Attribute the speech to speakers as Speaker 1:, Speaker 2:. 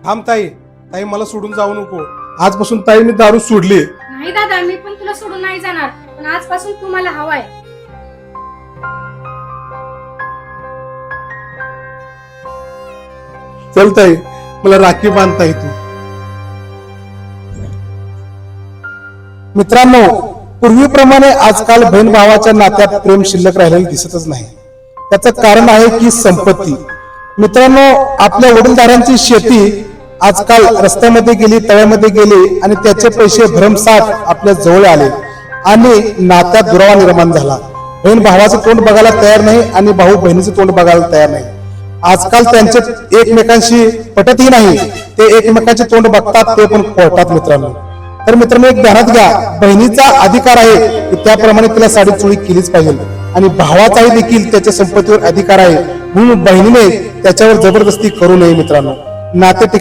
Speaker 1: थांब ताई, ताई मला सोडून जाऊ नको. आजपासून ताई मी दारू सोडली.
Speaker 2: नाही दादा, मी पण तुला सोडून नाही जाणार, पण आजपासून तू मला हवाय.
Speaker 1: चल ताई, मला राखी बांधता येते. मित्रांनो, पूर्वीप्रमाणे आजकाल बहीण भावाच्या नात्यात प्रेम शिल्लक राहिलेलं दिसतच नाही. त्याचं कारण आहे की संपत्ती. मित्रांनो, आपल्या वडीलधाऱ्यांची शेती आजकाल रस्त्यामध्ये गेली, तळ्यामध्ये गेली आणि त्याचे पैसे भरमसाठ आपल्या जवळ आले आणि नात्यात दुरावा निर्माण झाला. बहीण भावाचं तोंड बघायला तयार नाही आणि भाऊ बहिणीचं तोंड बघायला तयार नाही. आजकाल त्यांचे एकमेकांशी पटतही नाही. ते एकमेकांचे तोंड बघतात, ते पण कोर्टात. मित्रांनो, तर मित्रांनो, एक ध्यानात घ्या, बहिणीचा अधिकार आहे की त्याप्रमाणे तिला साडी चोळी केलीच पाहिजे आणि भावाचाही देखील त्याच्या संपत्तीवर अधिकार आहे, म्हणून बहिणीने त्याच्यावर जबरदस्ती करू नये. मित्रांनो, नाते टिकाव